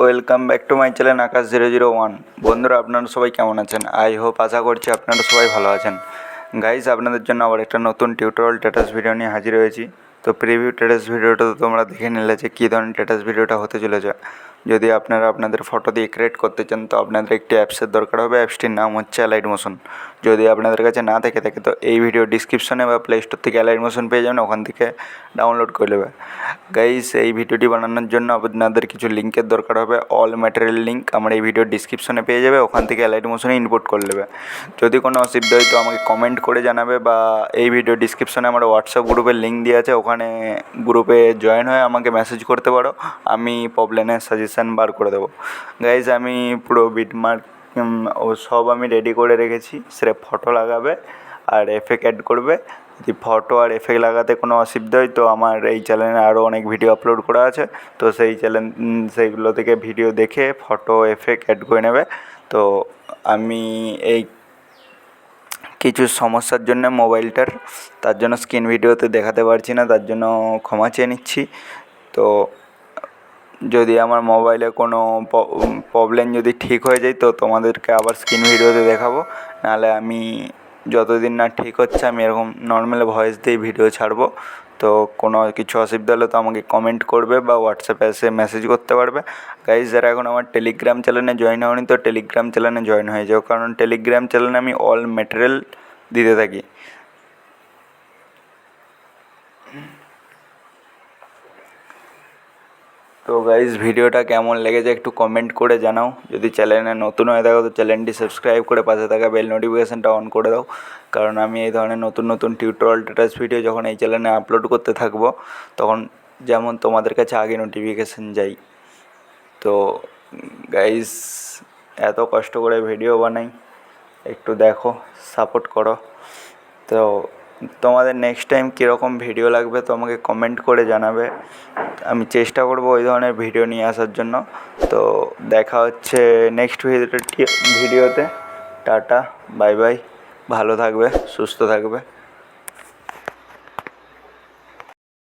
Welcome back to my channel Akash 001। বন্ধুরা, আপনারা সবাই কেমন আছেন? আই হোপ, আশা করছি আপনারা সবাই ভালো আছেন। গাইজ, আপনাদের জন্য আবার একটা নতুন টিউটোরিয়াল স্ট্যাটাস ভিডিও নিয়ে হাজির হয়েছি। তো প্রিভিউ স্ট্যাটাস ভিডিওটা তো তোমরা দেখে নিলে যে কী ধরনের স্ট্যাটাস ভিডিওটা হতে চলেছে। যদি আপনারা আপনাদের ফটো দিয়ে ক্রিয়েট করতে চান তো আপনাদের একটি অ্যাপসের দরকার হবে। অ্যাপসটির নাম হচ্ছে অ্যালাইট মোশন। যদি আপনাদের কাছে না থেকে থাকে তো এই ভিডিও ডিসক্রিপশনে বা প্লে স্টোর থেকে অ্যালাইট মোশন পেয়ে যাবেন, ওখান থেকে ডাউনলোড করে নেবে। গাইস, এই ভিডিওটি বানানোর জন্য আপনাদের কিছু লিঙ্কের দরকার হবে। অল ম্যাটেরিয়াল লিঙ্ক আমার এই ভিডিওর ডিসক্রিপশনে পেয়ে যাবে, ওখান থেকে অ্যালাইট মোশনে ইনপুট করে নেবে। যদি কোনো অসুবিধা হয় তো আমাকে কমেন্ট করে জানাবে, বা এই ভিডিও ডিসক্রিপশনে আমার হোয়াটসঅ্যাপ গ্রুপের লিঙ্ক দিয়ে আছে, ওখানে গ্রুপে জয়েন হয়ে আমাকে মেসেজ করতে পারো। আমি প্রবলেমের সাজেশান বার করে দেবো। গাইজ, আমি পুরো বিটমার্ক ও সব আমি রেডি করে রেখেছি। সেটা ফটো লাগাবে আর এফেক্ট অ্যাড করবে। যদি ফটো আর এফেক্ট লাগাতে কোনো অসুবিধা হয় তো আমার এই চ্যানেলে আরও অনেক ভিডিও আপলোড করা আছে। তো সেইগুলো থেকে ভিডিও দেখে ফটো এফেক্ট অ্যাড করে নেবে। তো আমি এই কিছু সমস্যার জন্য তার জন্য স্ক্রিন ভিডিওতে দেখাতে পারছি না, তার জন্য ক্ষমা চেয়ে নিচ্ছি। তো যদি আমার মোবাইলে কোনো প্রবলেম যদি ঠিক হয়ে যায় তো তোমাদেরকে আবার স্ক্রিন ভিডিওতে দেখাবো। নাহলে আমি যতদিন না ঠিক হচ্ছে আমি এরকম নর্মাল ভয়েস দিয়ে ভিডিও ছাড়বো। তো কোনো কিছু অসুবিধা হলে তো আমাকে কমেন্ট করবে বা হোয়াটসঅ্যাপে এসে মেসেজ করতে পারবে। গাইজ, যারা এখন আমার টেলিগ্রাম চ্যানেলে জয়েন হয়নি তো টেলিগ্রাম চ্যানেলে জয়েন হয়ে যাও, কারণ টেলিগ্রাম চ্যানেলে আমি অল ম্যাটেরিয়াল দিতে থাকি। তো গাইজ, ভিডিওটা কেমন লেগেছে একটু কমেন্ট করে জানাও। যদি চ্যানেলে নতুন হয়ে থাকো তো চ্যানেলটি সাবস্ক্রাইব করে পাশে থাকা বেল নোটিফিকেশানটা অন করে দাও, কারণ আমি এই ধরনের নতুন নতুন টিউটোরিয়াল স্ট্যাটাস ভিডিও যখন এই চ্যানেলে আপলোড করতে থাকবো তখন যেমন তোমাদের কাছে আগে নোটিফিকেশান যাই। তো গাইজ, এত কষ্ট করে ভিডিও বানাই, একটু দেখো, সাপোর্ট করো। তো তোমাদের নেক্সট টাইম কীরকম ভিডিও লাগবে তো আমাকে কমেন্ট করে জানাবে। আমি চেষ্টা করব ওই ধরনের ভিডিও নিয়ে আসার জন্য। তো দেখা হচ্ছে নেক্সট ভিডিওতে। টাটা, বাই বাই, ভালো থাকবে, সুস্থ থাকবে।